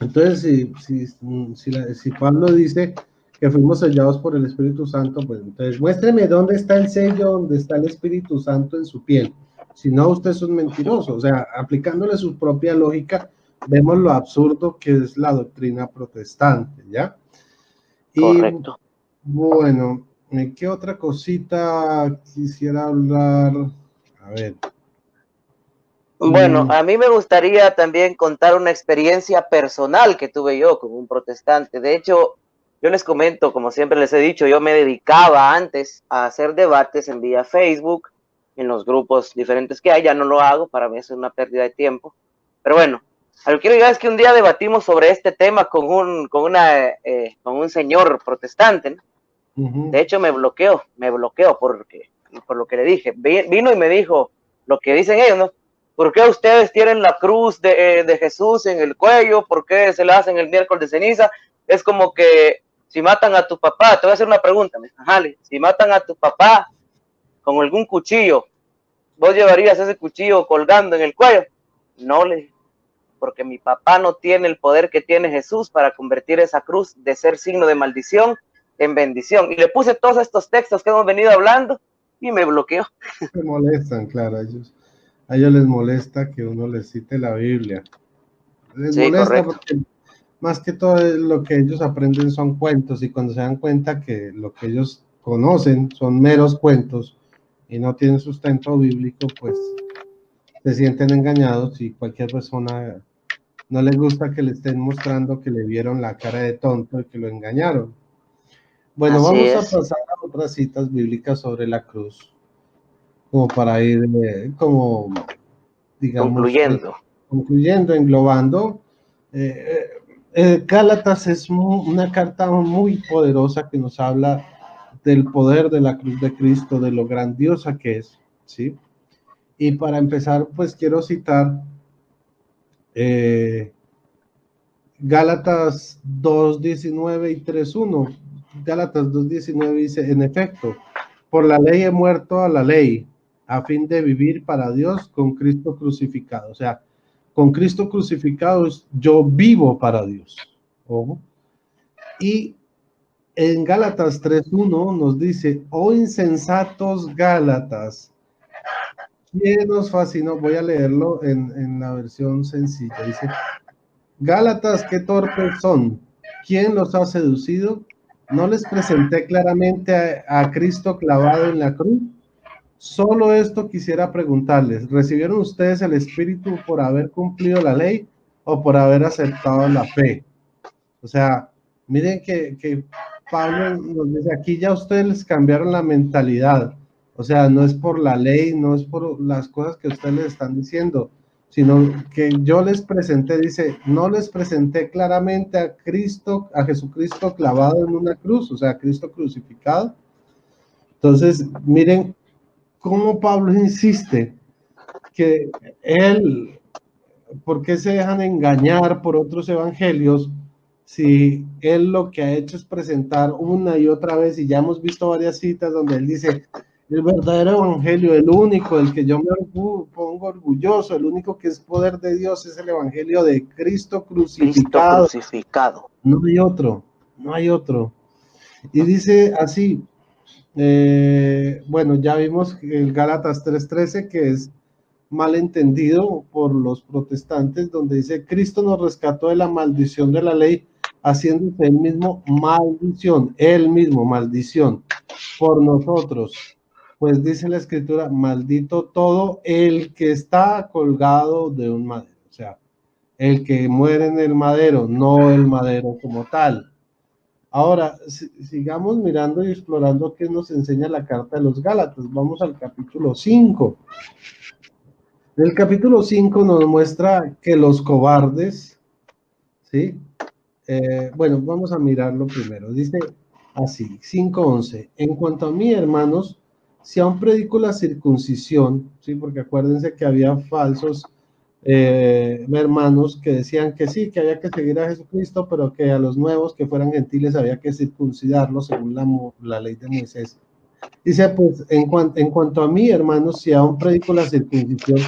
Entonces, si Pablo dice que fuimos sellados por el Espíritu Santo, pues entonces muéstreme dónde está el sello, dónde está el Espíritu Santo en su piel. Si no, usted es un mentiroso. O sea, aplicándole su propia lógica, vemos lo absurdo que es la doctrina protestante, ¿ya? Correcto. Y bueno, ¿qué otra cosita quisiera hablar? A ver. Bueno, a mí me gustaría también contar una experiencia personal que tuve yo con un protestante. De hecho, yo les comento, como siempre les he dicho, yo me dedicaba antes a hacer debates en vía Facebook, en los grupos diferentes que hay. Ya no lo hago, para mí es una pérdida de tiempo. Pero bueno, a lo que quiero llegar es que un día debatimos sobre este tema con un señor protestante, ¿no? De hecho, me bloqueó por lo que le dije. Vino y me dijo lo que dicen ellos, ¿no? ¿Por qué ustedes tienen la cruz de Jesús en el cuello? ¿Por qué se la hacen el miércoles de ceniza? Es como que si matan a tu papá, te voy a hacer una pregunta, si matan a tu papá con algún cuchillo, ¿vos llevarías ese cuchillo colgando en el cuello? No, porque mi papá no tiene el poder que tiene Jesús para convertir esa cruz de ser signo de maldición en bendición. Y le puse todos estos textos que hemos venido hablando y me bloqueó. Se molestan, claro, a ellos les molesta que uno les cite la Biblia. Les molesta, correcto, porque más que todo lo que ellos aprenden son cuentos, y cuando se dan cuenta que lo que ellos conocen son meros cuentos y no tienen sustento bíblico, pues se sienten engañados, y cualquier persona no les gusta que le estén mostrando que le vieron la cara de tonto y que lo engañaron. Bueno, vamos a pasar a otras citas bíblicas sobre la cruz, como para ir, digamos, concluyendo, englobando. Gálatas es una carta muy poderosa que nos habla del poder de la cruz de Cristo, de lo grandiosa que es, ¿sí? Y para empezar, pues quiero citar Gálatas 2:19 y 3:1. Gálatas 2:19 dice, en efecto, por la ley he muerto a la ley, a fin de vivir para Dios con Cristo crucificado. O sea, con Cristo crucificado yo vivo para Dios. Ojo. Y en Gálatas 3:1 nos dice, oh insensatos Gálatas, ¿quién nos fascinó? Voy a leerlo en la versión sencilla. Dice, Gálatas, qué torpes son. ¿Quién los ha seducido? ¿No les presenté claramente a Cristo clavado en la cruz? Solo esto quisiera preguntarles. ¿Recibieron ustedes el Espíritu por haber cumplido la ley o por haber aceptado la fe? O sea, miren que Pablo nos dice, aquí ya ustedes les cambiaron la mentalidad. O sea, no es por la ley, no es por las cosas que ustedes les están diciendo, sino que yo les presenté, dice, no les presenté claramente a Cristo, a Jesucristo clavado en una cruz, o sea, a Cristo crucificado. Entonces, miren cómo Pablo insiste que él, ¿por qué se dejan engañar por otros evangelios si él lo que ha hecho es presentar una y otra vez, y ya hemos visto varias citas donde él dice, el verdadero evangelio, el único, el que yo me pongo orgulloso, el único que es poder de Dios es el evangelio de Cristo crucificado. Cristo crucificado. No hay otro, no hay otro. Y dice así, bueno, ya vimos el Gálatas 3:13, que es mal entendido por los protestantes, donde dice, Cristo nos rescató de la maldición de la ley, haciéndose él mismo maldición por nosotros. Pues dice la escritura, maldito todo el que está colgado de un madero. O sea, el que muere en el madero, no el madero como tal. Ahora, sigamos mirando y explorando qué nos enseña la carta de los Gálatas. Vamos al capítulo 5. En el capítulo 5 nos muestra que los cobardes, ¿sí? Bueno, vamos a mirarlo primero. Dice así, 5:11. En cuanto a mí, hermanos, si aún predico la circuncisión, ¿sí? Porque acuérdense que había falsos hermanos que decían que sí, que había que seguir a Jesucristo, pero que a los nuevos que fueran gentiles había que circuncidarlos según la ley de Moisés. Dice, pues, en cuanto a mí, hermanos, si aún predico la circuncisión,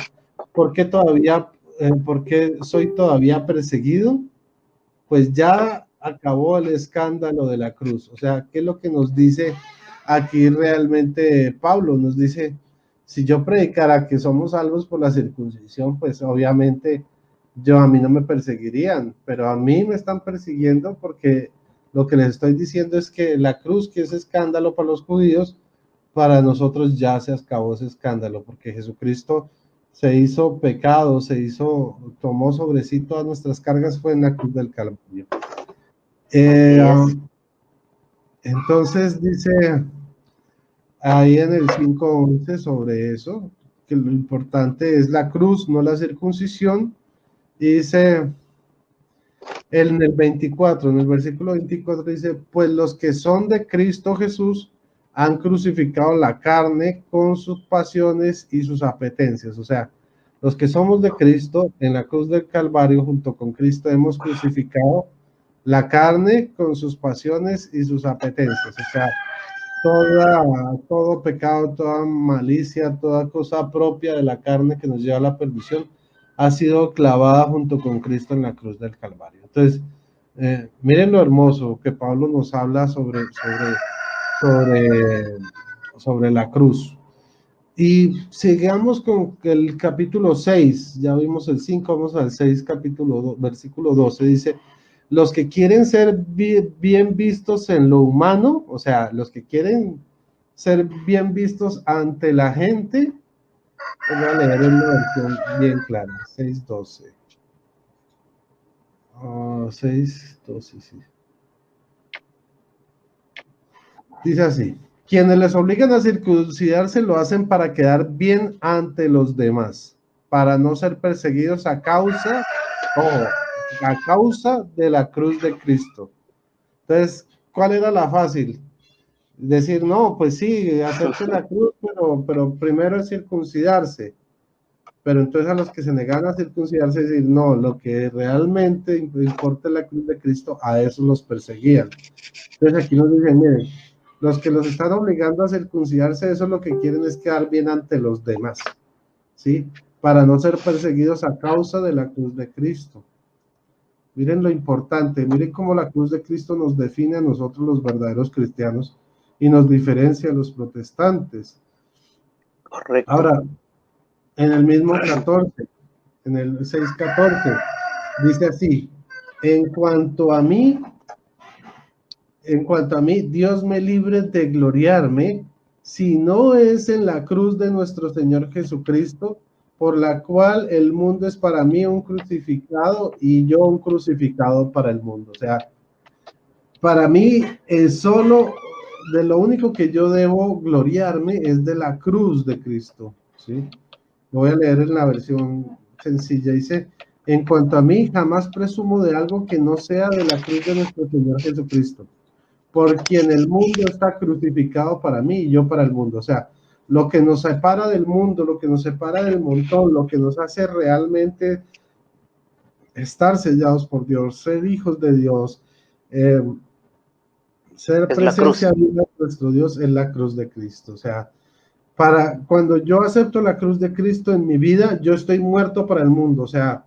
¿por qué soy todavía perseguido? Pues ya acabó el escándalo de la cruz. O sea, ¿qué es lo que nos dice aquí realmente Pablo? Nos dice, si yo predicara que somos salvos por la circuncisión, pues obviamente a mí no me perseguirían, pero a mí me están persiguiendo porque lo que les estoy diciendo es que la cruz, que es escándalo para los judíos, para nosotros ya se acabó ese escándalo, porque Jesucristo se hizo pecado, tomó sobre sí todas nuestras cargas, fue en la cruz del Calvario. Entonces dice ahí en el 5:11 sobre eso, que lo importante es la cruz, no la circuncisión. Y dice en el versículo 24 dice, pues los que son de Cristo Jesús han crucificado la carne con sus pasiones y sus apetencias. O sea, los que somos de Cristo, en la cruz del Calvario, junto con Cristo, hemos crucificado la carne con sus pasiones y sus apetencias. O sea, todo pecado, toda malicia, toda cosa propia de la carne que nos lleva a la perdición, ha sido clavada junto con Cristo en la cruz del Calvario. Entonces, miren lo hermoso que Pablo nos habla sobre la cruz. Y sigamos con el capítulo 6, ya vimos el 5, vamos al 6, versículo 12, dice, los que quieren ser bien vistos en lo humano, o sea, los que quieren ser bien vistos ante la gente, voy a leer en una versión bien clara, 6:12. 6:12, sí. Dice así, quienes les obligan a circuncidarse lo hacen para quedar bien ante los demás, para no ser perseguidos a causa de la cruz de Cristo. Entonces, ¿cuál era la fácil? decir, no, pues sí, acepte la cruz, pero primero es circuncidarse. Pero entonces a los que se negan a circuncidarse, decir, no, lo que realmente importa es la cruz de Cristo, a esos los perseguían. Entonces aquí nos dicen, miren, los que los están obligando a circuncidarse, eso lo que quieren es quedar bien ante los demás, ¿sí? Para no ser perseguidos a causa de la cruz de Cristo. Miren lo importante, miren cómo la cruz de Cristo nos define a nosotros los verdaderos cristianos y nos diferencia a los protestantes. Correcto. Ahora, en el mismo 14, en el 6:14, dice así, en cuanto a mí, Dios me libre de gloriarme, si no es en la cruz de nuestro Señor Jesucristo, por la cual el mundo es para mí un crucificado y yo un crucificado para el mundo. O sea, para mí es solo de lo único que yo debo gloriarme es de la cruz de Cristo, ¿sí? Lo voy a leer en la versión sencilla. Dice, en cuanto a mí, jamás presumo de algo que no sea de la cruz de nuestro Señor Jesucristo, por quien el mundo está crucificado para mí y yo para el mundo. O sea, lo que nos separa del mundo, lo que nos separa del montón, lo que nos hace realmente estar sellados por Dios, ser hijos de Dios, ser presencia viva de nuestro Dios en la cruz de Cristo. O sea, cuando yo acepto la cruz de Cristo en mi vida, yo estoy muerto para el mundo. O sea,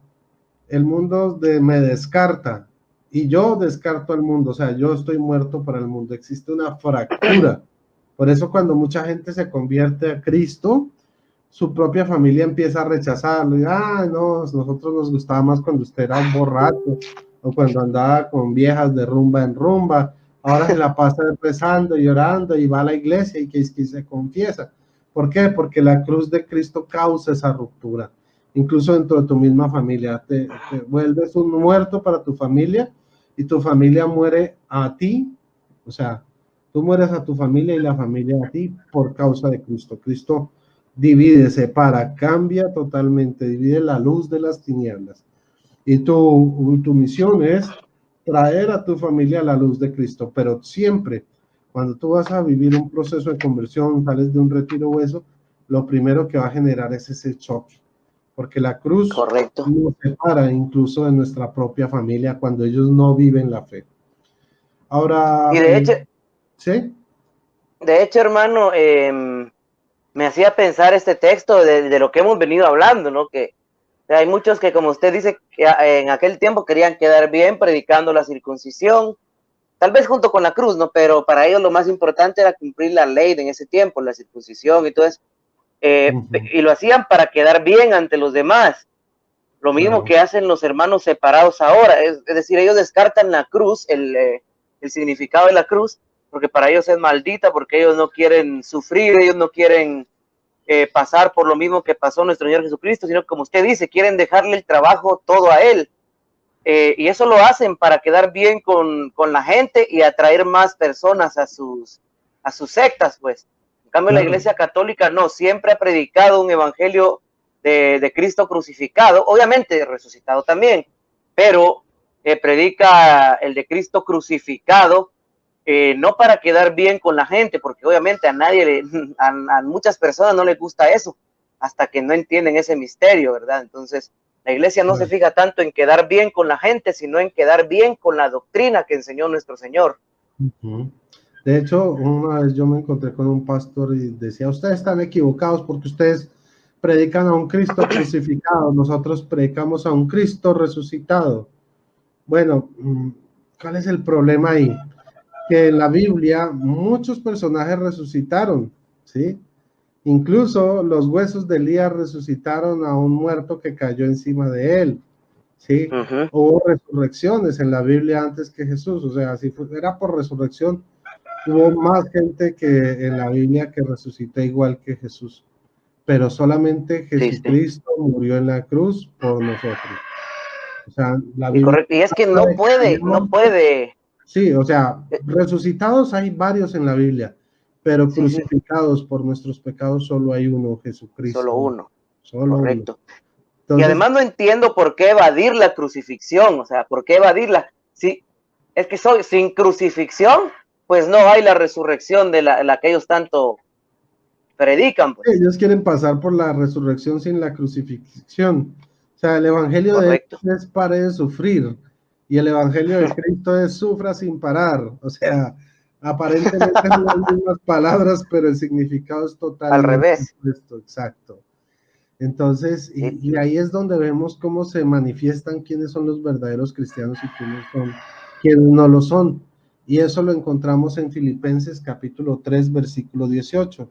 el mundo me descarta y yo descarto al mundo. O sea, yo estoy muerto para el mundo. Existe una fractura. Por eso cuando mucha gente se convierte a Cristo, su propia familia empieza a rechazarlo. Y, no, nosotros nos gustaba más cuando usted era un borracho o cuando andaba con viejas de rumba en rumba. Ahora se la pasa rezando y llorando y va a la iglesia y que se confiesa. ¿Por qué? Porque la cruz de Cristo causa esa ruptura. Incluso dentro de tu misma familia. Te vuelves un muerto para tu familia y tu familia muere a ti. O sea, tú mueres a tu familia y la familia a ti por causa de Cristo. Cristo divide, separa, cambia totalmente, divide la luz de las tinieblas. Y tu misión es traer a tu familia a la luz de Cristo, pero siempre, cuando tú vas a vivir un proceso de conversión, sales de un retiro o eso, lo primero que va a generar es ese choque, porque la cruz nos separa incluso de nuestra propia familia cuando ellos no viven la fe. Ahora, y de hecho, ¿sí? De hecho, hermano, me hacía pensar este texto de lo que hemos venido hablando, ¿no? Que hay muchos que, como usted dice, que en aquel tiempo querían quedar bien predicando la circuncisión, tal vez junto con la cruz, ¿no? Pero para ellos lo más importante era cumplir la ley de en ese tiempo, la circuncisión y todo eso. Y lo hacían para quedar bien ante los demás. Lo mismo que hacen los hermanos separados ahora. Es decir, ellos descartan la cruz, el significado de la cruz, porque para ellos es maldita, porque ellos no quieren sufrir, ellos no quieren pasar por lo mismo que pasó nuestro Señor Jesucristo, sino como usted dice, quieren dejarle el trabajo todo a Él. Y eso lo hacen para quedar bien con la gente y atraer más personas a sus sectas, pues. En cambio, la Iglesia Católica no, siempre ha predicado un evangelio de Cristo crucificado, obviamente resucitado también, pero predica el de Cristo crucificado, no para quedar bien con la gente, porque obviamente a muchas personas no les gusta eso, hasta que no entienden ese misterio, ¿verdad? Entonces, la iglesia no se fija tanto en quedar bien con la gente, sino en quedar bien con la doctrina que enseñó nuestro Señor. De hecho, una vez yo me encontré con un pastor y decía, ustedes están equivocados porque ustedes predican a un Cristo crucificado, nosotros predicamos a un Cristo resucitado. Bueno, ¿cuál es el problema ahí? Que en la Biblia muchos personajes resucitaron, ¿sí? Incluso los huesos de Elías resucitaron a un muerto que cayó encima de él, ¿sí? Hubo resurrecciones en la Biblia antes que Jesús, o sea, si era por resurrección, hubo más gente que en la Biblia que resucitó igual que Jesús, pero solamente Jesucristo murió en la cruz por nosotros. O sea, la Biblia, y es que no puede. Sí, o sea, resucitados hay varios en la Biblia, pero crucificados por nuestros pecados solo hay uno, Jesucristo. Solo uno. Solo correcto. uno. Entonces, y además no entiendo por qué evadir la crucifixión, o sea, ¿por qué evadirla? Sí, es que sin crucifixión, pues no hay la resurrección de la que ellos tanto predican. Pues. Ellos quieren pasar por la resurrección sin la crucifixión. O sea, el evangelio Correcto. de Dios es pare de sufrir, y el evangelio de Cristo es sufra sin parar. O sea, aparentemente son las mismas palabras, pero el significado es totalmente al revés. opuesto. Exacto. Entonces, y ahí es donde vemos cómo se manifiestan quiénes son los verdaderos cristianos y quiénes no lo son. Y eso lo encontramos en Filipenses capítulo 3, versículo 18.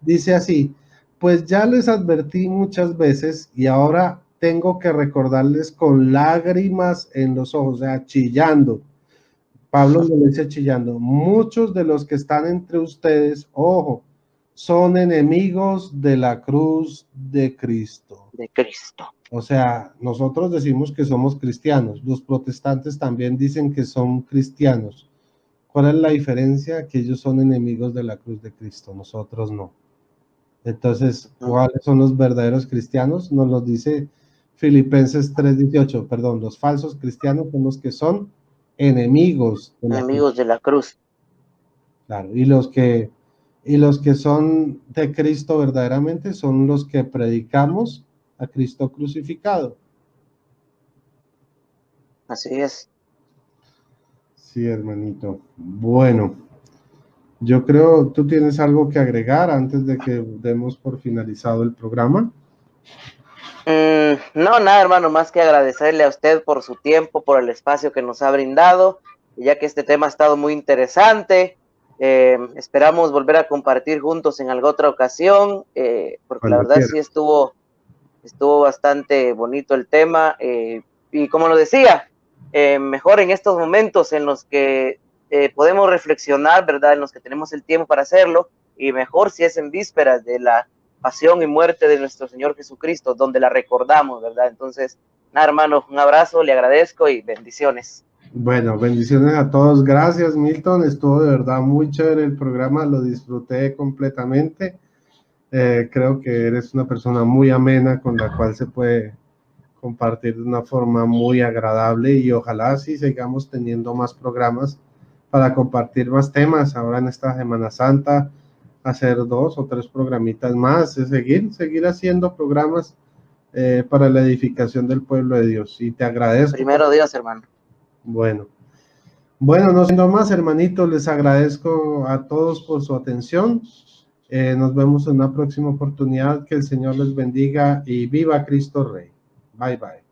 Dice así: pues ya les advertí muchas veces y ahora tengo que recordarles con lágrimas en los ojos, o sea, chillando. Pablo lo dice chillando: muchos de los que están entre ustedes, ojo, son enemigos de la cruz de Cristo. De Cristo. O sea, nosotros decimos que somos cristianos, los protestantes también dicen que son cristianos. ¿Cuál es la diferencia? Que ellos son enemigos de la cruz de Cristo, nosotros no. Entonces, ¿cuáles son los verdaderos cristianos? Nos lo dice Filipenses 3:18, perdón, los falsos cristianos son los que son enemigos de la cruz. Claro, y los que son de Cristo verdaderamente son los que predicamos a Cristo crucificado. Así es. Sí, hermanito. Bueno, yo creo, ¿tú tienes algo que agregar antes de que demos por finalizado el programa? No, nada, hermano, más que agradecerle a usted por su tiempo, por el espacio que nos ha brindado, ya que este tema ha estado muy interesante. Esperamos volver a compartir juntos en alguna otra ocasión, porque Cuando la verdad quiera. sí estuvo bastante bonito el tema, y como lo decía, mejor en estos momentos en los que podemos reflexionar, ¿verdad? En los que tenemos el tiempo para hacerlo, y mejor si es en vísperas de la pasión y muerte de nuestro Señor Jesucristo, donde la recordamos, ¿verdad? Entonces, nada, hermano, un abrazo, le agradezco y bendiciones. Bueno, bendiciones a todos. Gracias, Milton. Estuvo de verdad muy chévere el programa, lo disfruté completamente. Creo que eres una persona muy amena con la cual se puede compartir de una forma muy agradable, y ojalá sí sigamos teniendo más programas para compartir más temas ahora en esta Semana Santa, hacer 2 o 3 programitas más, seguir haciendo programas para la edificación del pueblo de Dios. Y te agradezco. Primero Dios, hermano. Bueno, no siendo más, hermanitos, les agradezco a todos por su atención. Nos vemos en una próxima oportunidad. Que el Señor les bendiga y viva Cristo Rey. Bye, bye.